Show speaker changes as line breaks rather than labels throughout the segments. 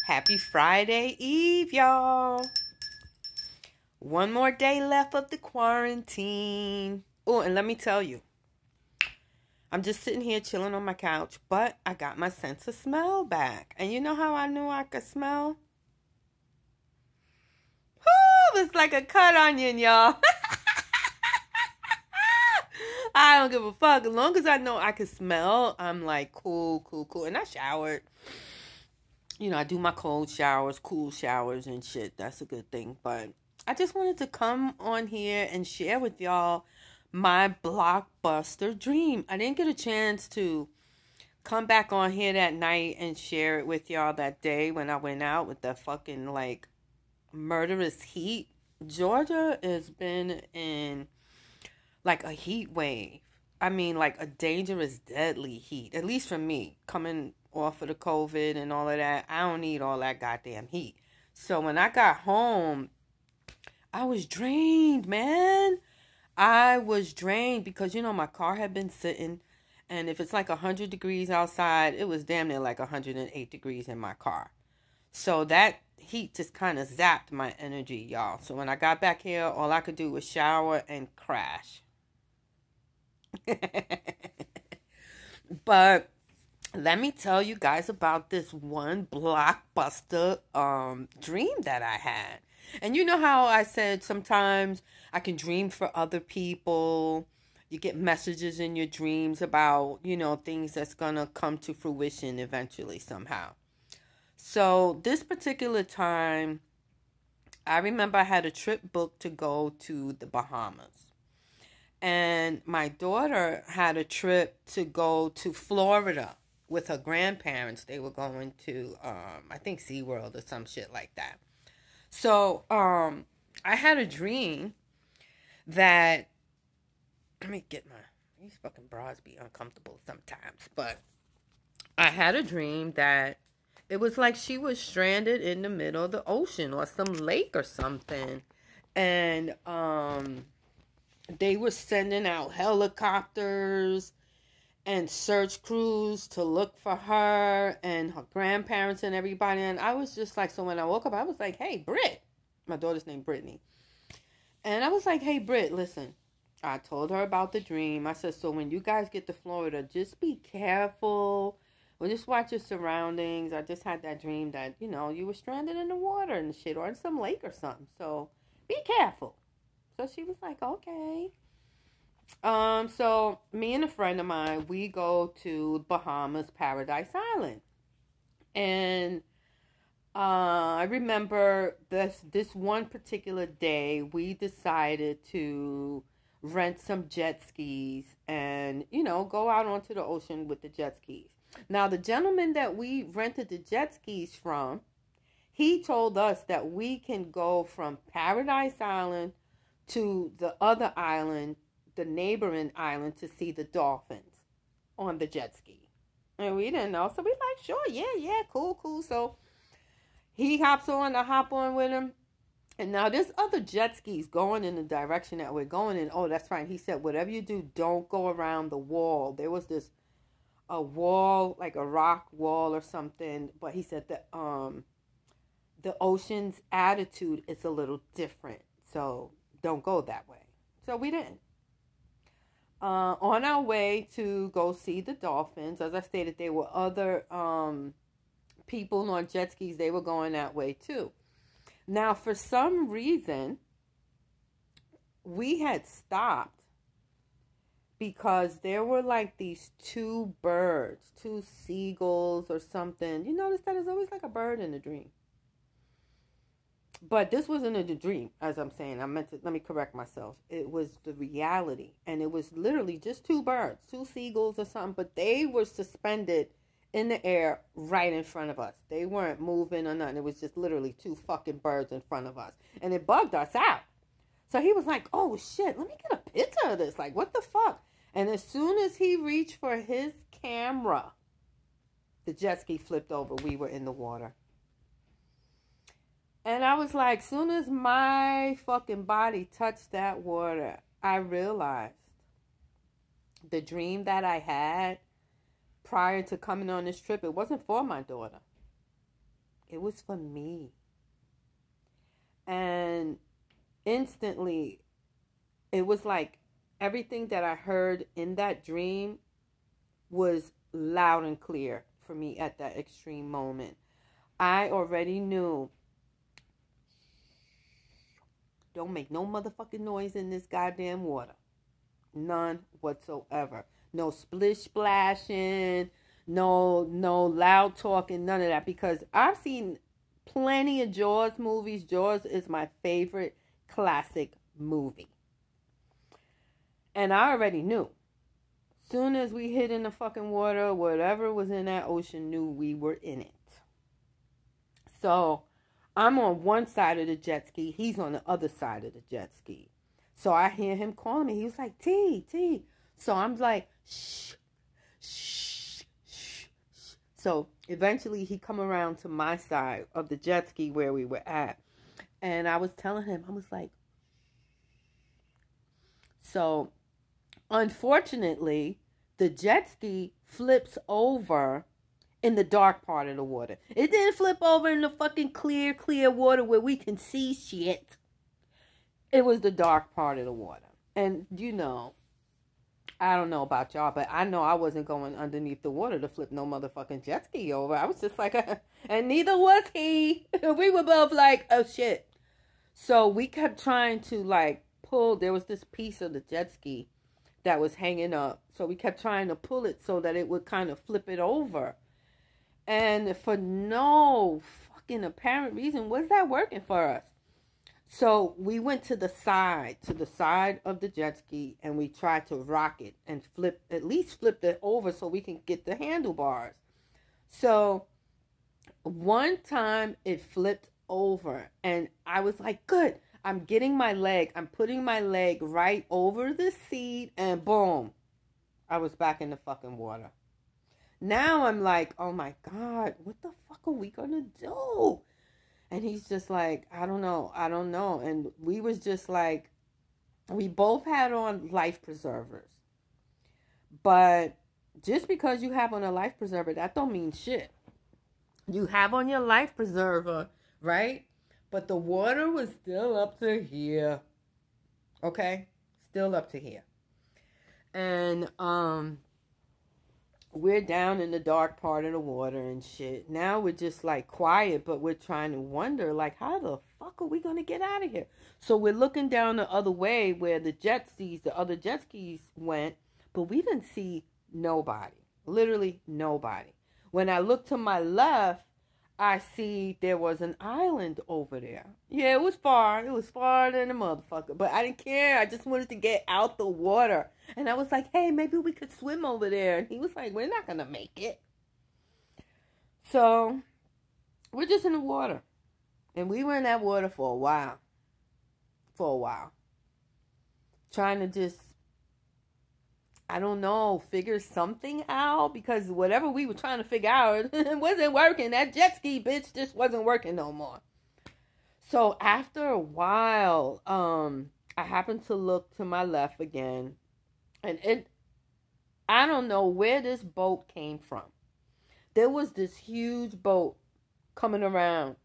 Happy Friday Eve, y'all. One more day left of the quarantine. Oh, and let me tell you, I'm just sitting here chilling on my couch, but I got my sense of smell back. And you know how I knew I could smell? Whoo, it's like a cut onion, y'all. I don't give a fuck. As long as I know I can smell, I'm like, cool. And I showered. You know, I do my cold showers, cool showers and shit. That's a good thing. But I just wanted to come on here and share with y'all my blockbuster dream. I didn't get a chance to come back on here that night and share it with y'all that day when I went out with the fucking, like, murderous heat. Georgia has been in, like, a heat wave. I mean, like, a dangerous, deadly heat. At least for me, coming off of the COVID and all of that. I don't need all that goddamn heat. So when I got home, I was drained, man. I was drained because, you know, my car had been sitting. And if it's like 100 degrees outside, it was damn near like 108 degrees in my car. So that heat just kind of zapped my energy, y'all. So when I got back here, all I could do was shower and crash. But let me tell you guys about this one blockbuster dream that I had. And you know how I said sometimes I can dream for other people. You get messages in your dreams about, you know, things that's gonna come to fruition eventually somehow. So this particular time, I remember I had a trip booked to go to the Bahamas. And my daughter had a trip to go to Florida with her grandparents. They were going to, I think, SeaWorld or some shit like that. So, I had a dream that, let me get these fucking bras be uncomfortable sometimes. But I had a dream that it was like she was stranded in the middle of the ocean or some lake or something. And, they were sending out helicopters and search crews to look for her and her grandparents and everybody. And I was just like, so when I woke up, I was like, hey, Britt. My daughter's named Brittany. And I was like, hey, Britt, listen. I told her about the dream. I said, so when you guys get to Florida, just be careful. Well, just watch your surroundings. I just had that dream that, you know, you were stranded in the water and shit or in some lake or something. So be careful. So she was like, okay. So me and a friend of mine, we go to Bahamas, Paradise Island. And I remember this one particular day, we decided to rent some jet skis and, you know, go out onto the ocean with the jet skis. Now, the gentleman that we rented the jet skis from, he told us that we can go from Paradise Island to the other island, the neighboring island, to see the dolphins on the jet ski. And we didn't know. So we like, sure, yeah, cool. So he hops on, I hop on with him. And now there's other jet skis going in the direction that we're going in. Oh, that's right. He said, whatever you do, don't go around the wall. There was a wall, like a rock wall or something. But he said that the ocean's attitude is a little different. So don't go that way. So we didn't. On our way to go see the dolphins, as I stated, there were other people on jet skis. They were going that way too. Now, for some reason, we had stopped because there were like these two birds, two seagulls or something. You notice that there's always like a bird in the dream. But this wasn't a dream, as I'm saying. Let me correct myself. It was the reality. And it was literally just two birds, two seagulls or something. But they were suspended in the air right in front of us. They weren't moving or nothing. It was just literally two fucking birds in front of us. And it bugged us out. So he was like, oh, shit, let me get a picture of this. Like, what the fuck? And as soon as he reached for his camera, the jet ski flipped over. We were in the water. And I was like, soon as my fucking body touched that water, I realized the dream that I had prior to coming on this trip, it wasn't for my daughter. It was for me. And instantly, it was like everything that I heard in that dream was loud and clear for me at that extreme moment. I already knew, don't make no motherfucking noise in this goddamn water. None whatsoever. No splish splashing, no loud talking, none of that. Because I've seen plenty of Jaws movies. Jaws is my favorite classic movie. And I already knew. Soon as we hit in the fucking water, whatever was in that ocean knew we were in it. So I'm on one side of the jet ski. He's on the other side of the jet ski. So I hear him calling me. He was like, T. So I'm like, shh, shh, shh, shh. So eventually he come around to my side of the jet ski where we were at. And I was telling him, I was like, so unfortunately, the jet ski flips over in the dark part of the water. It didn't flip over in the fucking clear water where we can see shit. It was the dark part of the water. And, you know, I don't know about y'all, but I know I wasn't going underneath the water to flip no motherfucking jet ski over. I was just like, and neither was he. We were both like, oh, shit. So we kept trying to, like, pull. There was this piece of the jet ski that was hanging up. So we kept trying to pull it so that it would kind of flip it over. And for no fucking apparent reason was that working for us. So we went to the side of the jet ski, and we tried to rock it and at least flip it over so we can get the handlebars. So one time it flipped over, and I was like, good. I'm putting my leg right over the seat, and boom, I was back in the fucking water. Now I'm like, oh my God, what the fuck are we gonna do? And he's just like, I don't know. And we was just like, we both had on life preservers. But just because you have on a life preserver, that don't mean shit. You have on your life preserver, right? But the water was still up to here. Okay? Still up to here. And, we're down in the dark part of the water and shit. Now we're just like quiet, but we're trying to wonder, like, how the fuck are we going to get out of here? So we're looking down the other way where the other jet skis went, but we didn't see nobody. Literally nobody. When I looked to my left, I see there was an island over there. Yeah, it was far. It was far than a motherfucker. But I didn't care. I just wanted to get out the water. And I was like, hey, maybe we could swim over there. And he was like, we're not going to make it. So we're just in the water. And we were in that water for a while. Trying to just, I don't know, figure something out, because whatever we were trying to figure out, it wasn't working. That jet ski bitch just wasn't working no more. So after a while, I happened to look to my left again, and I don't know where this boat came from. There was this huge boat coming around.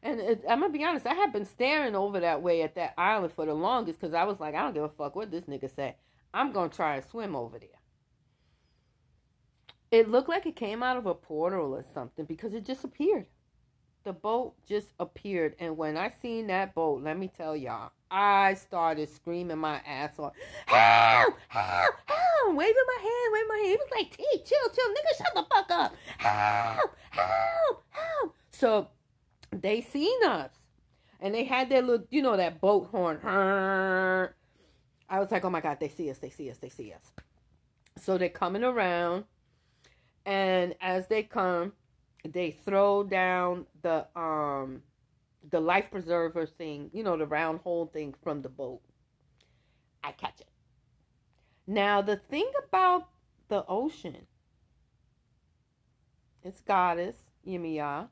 And I'm going to be honest, I had been staring over that way at that island for the longest, because I was like, I don't give a fuck what this nigga say. I'm going to try and swim over there. It looked like it came out of a portal or something, because it just appeared. The boat just appeared. And when I seen that boat, let me tell y'all, I started screaming my ass off. Help! Help! Help! Waving my hand. He was like, T, chill, nigga, shut the fuck up. Help! Help! Help! So they seen us. And they had their little, you know, that boat horn. I was like, oh my God, they see us. So they're coming around, and as they come, they throw down the life preserver thing, you know, the round hole thing from the boat. I catch it. Now, the thing about the ocean, it's goddess, Yimiya.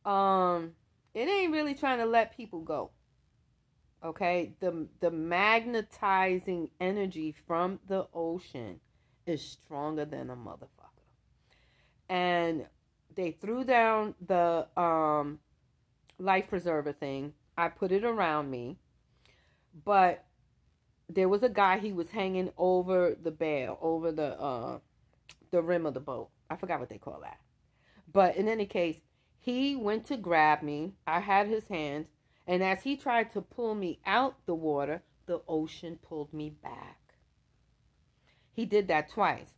It ain't really trying to let people go. Okay, the magnetizing energy from the ocean is stronger than a motherfucker. And they threw down the life preserver thing. I put it around me, but there was a guy. He was hanging over the bale, over the rim of the boat. I forgot what they call that. But in any case, he went to grab me. I had his hands, and as he tried to pull me out the water, the ocean pulled me back. He did that twice.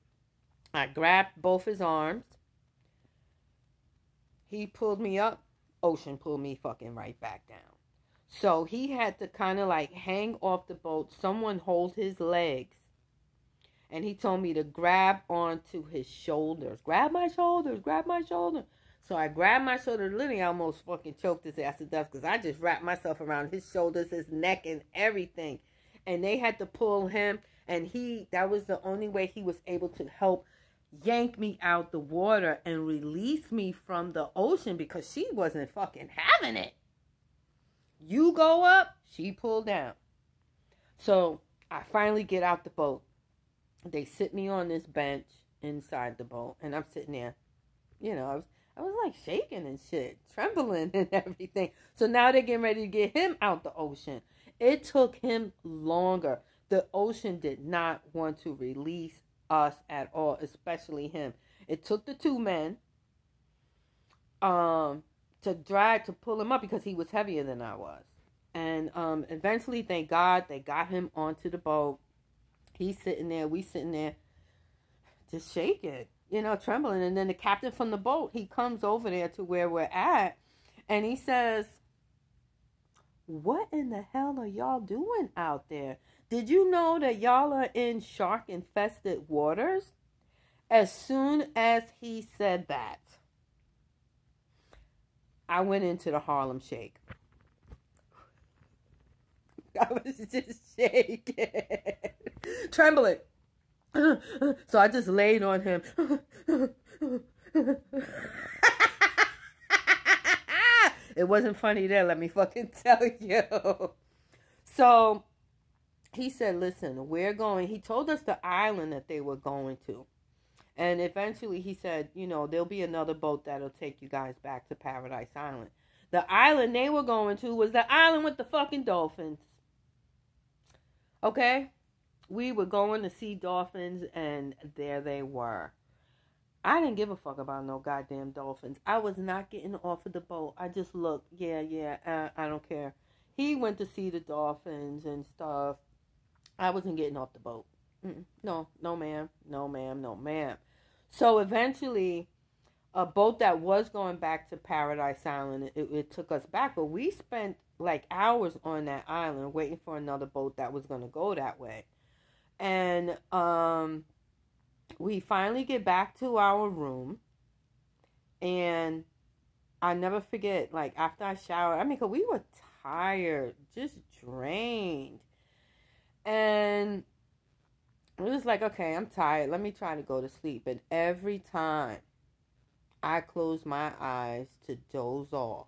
I grabbed both his arms. He pulled me up. Ocean pulled me fucking right back down. So he had to kind of like hang off the boat. Someone hold his legs. And he told me to grab onto his shoulders. Grab my shoulders. Grab my shoulder. So I grabbed my shoulder. Literally, I almost fucking choked his ass to death because I just wrapped myself around his shoulders, his neck, and everything. And they had to pull him. And that was the only way he was able to help yank me out the water and release me from the ocean because she wasn't fucking having it. You go up, she pulled down. So I finally get out the boat. They sit me on this bench inside the boat, and I'm sitting there. You know, I was like shaking and shit, trembling and everything. So now they're getting ready to get him out the ocean. It took him longer. The ocean did not want to release us at all, especially him. It took the two men to pull him up because he was heavier than I was. And eventually, thank God, they got him onto the boat. He's sitting there, we sitting there, just shaking, you know, trembling. And then the captain from the boat, he comes over there to where we're at, and he says, "What in the hell are y'all doing out there? Did you know that y'all are in shark-infested waters?" As soon as he said that, I went into the Harlem Shake. I was just shaking, trembling. So I just laid on him. It wasn't funny there, let me fucking tell you. So he said, listen, he told us the island that they were going to. And eventually he said, you know, there'll be another boat that'll take you guys back to Paradise Island. The island they were going to was the island with the fucking dolphins. Okay? We were going to see dolphins, and there they were. I didn't give a fuck about no goddamn dolphins. I was not getting off of the boat. I just looked, I don't care. He went to see the dolphins and stuff. I wasn't getting off the boat. No ma'am. No ma'am, no ma'am. So eventually, a boat that was going back to Paradise Island, it took us back. But we spent like hours on that island waiting for another boat that was going to go that way. And we finally get back to our room. And I never forget, like, after I showered, I mean, because we were tired, just drained. And it was like, okay, I'm tired. Let me try to go to sleep. And every time I closed my eyes to doze off,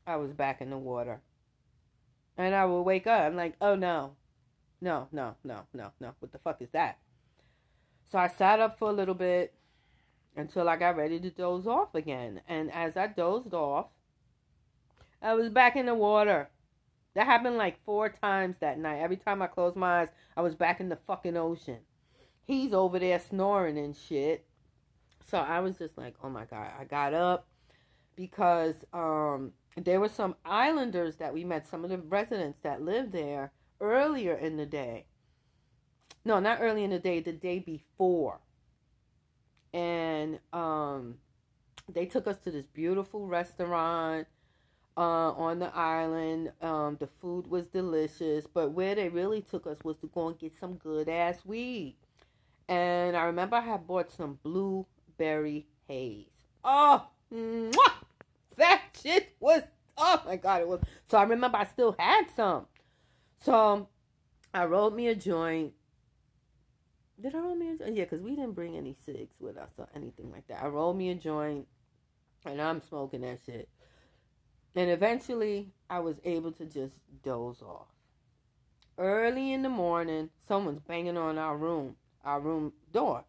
I was back in the water. And I would wake up. I'm like, oh, no. No. What the fuck is that? So I sat up for a little bit until I got ready to doze off again. And as I dozed off, I was back in the water. That happened like 4 times that night. Every time I closed my eyes, I was back in the fucking ocean. He's over there snoring and shit. So I was just like, oh my God. I got up because there were some islanders that we met, some of the residents that lived there earlier in the day. No, not early in the day before. And they took us to this beautiful restaurant on the island. The food was delicious, but where they really took us was to go and get some good ass weed. And I remember I had bought some blueberry haze. Oh, mwah! That shit was, oh my God, it was. So I remember I still had some. So I rolled me a joint. Did I roll me a joint? Yeah, because we didn't bring any cigs with us or anything like that. I rolled me a joint, and I'm smoking that shit. And eventually, I was able to just doze off. Early in the morning, someone's banging on our room door.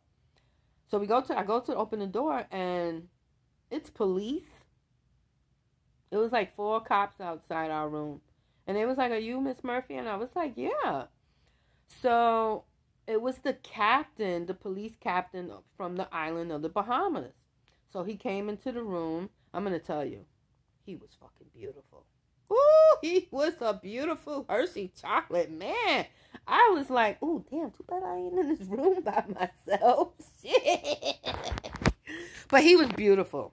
So I go to open the door, and It's police. It was like 4 cops outside our room. And they was like, "Are you Miss Murphy?" And I was like, "Yeah." So it was the captain, the police captain from the island of the Bahamas. So he came into the room. I'm going to tell you, he was fucking beautiful. Ooh, he was a beautiful Hershey chocolate, man. I was like, ooh, damn, too bad I ain't in this room by myself. Shit. But he was beautiful.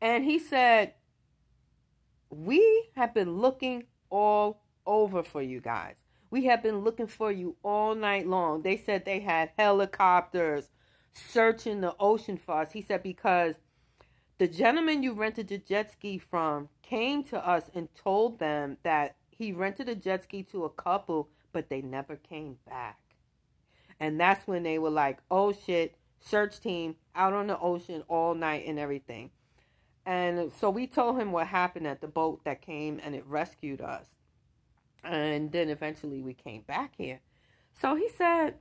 And he said, "We have been looking all over for you guys. We have been looking for you all night long." They said they had helicopters searching the ocean for us. He said because the gentleman you rented the jet ski from came to us and told them that he rented a jet ski to a couple, but they never came back. And that's when they were like, "Oh shit, search team out on the ocean all night and everything." And so we told him what happened at the boat that came and it rescued us. And then eventually we came back here. So he said,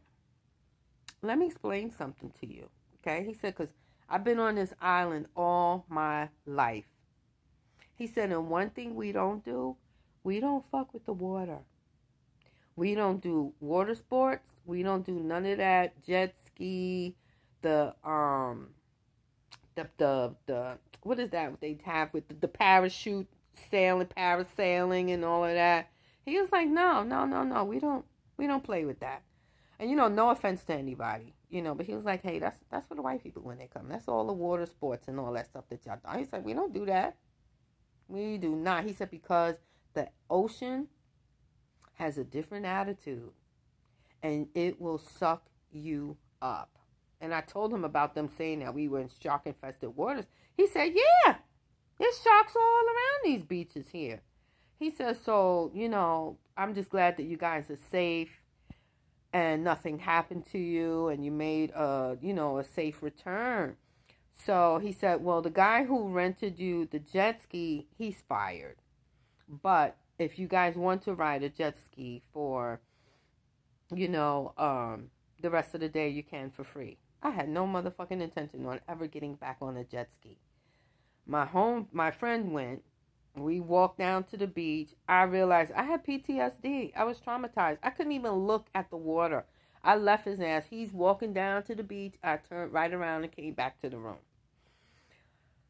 "Let me explain something to you." Okay? He said, because I've been on this island all my life. He said, and one thing we don't do, we don't fuck with the water. We don't do water sports. We don't do none of that jet ski, the what is that they have with the parachute sailing, parasailing and all of that. He was like, no, we don't play with that. And no offense to anybody, but he was like, hey, that's for the white people when they come. That's all the water sports and all that stuff that y'all do. He's like, we don't do that. We do not. He said because the ocean has a different attitude and it will suck you up. And I told him about them saying that we were in shark-infested waters. He said, yeah, there's sharks all around these beaches here. He said, so, I'm just glad that you guys are safe and nothing happened to you and you made, a safe return. So he said, well, the guy who rented you the jet ski, he's fired. But if you guys want to ride a jet ski for, the rest of the day, you can for free. I had no motherfucking intention on ever getting back on a jet ski. My friend went. We walked down to the beach. I realized I had PTSD. I was traumatized. I couldn't even look at the water. I left his ass. He's walking down to the beach. I turned right around and came back to the room.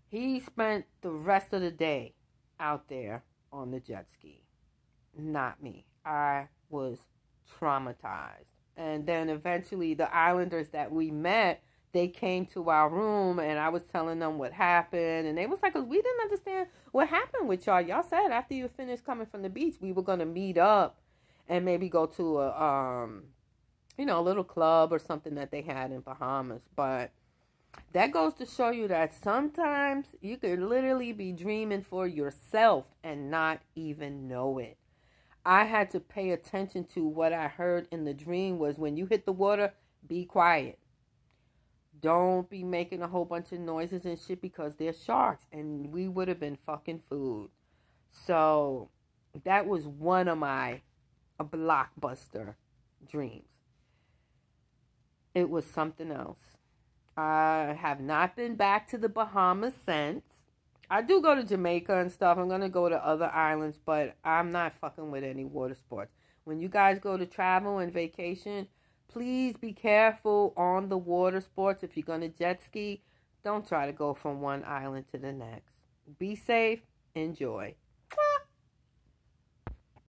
He spent the rest of the day out there on the jet ski. Not me. I was traumatized. And then eventually the islanders that we met, they came to our room and I was telling them what happened. And they was like, 'cause we didn't understand what happened with y'all. Y'all said after you finished coming from the beach, we were going to meet up and maybe go to a little club or something that they had in Bahamas. But that goes to show you that sometimes you could literally be dreaming for yourself and not even know it. I had to pay attention to what I heard in the dream was when you hit the water, be quiet. Don't be making a whole bunch of noises and shit because they're sharks and we would have been fucking food. So that was one of my blockbuster dreams. It was something else. I have not been back to the Bahamas since. I do go to Jamaica and stuff. I'm going to go to other islands, but I'm not fucking with any water sports. When you guys go to travel and vacation, please be careful on the water sports. If you're going to jet ski, don't try to go from one island to the next. Be safe. Enjoy.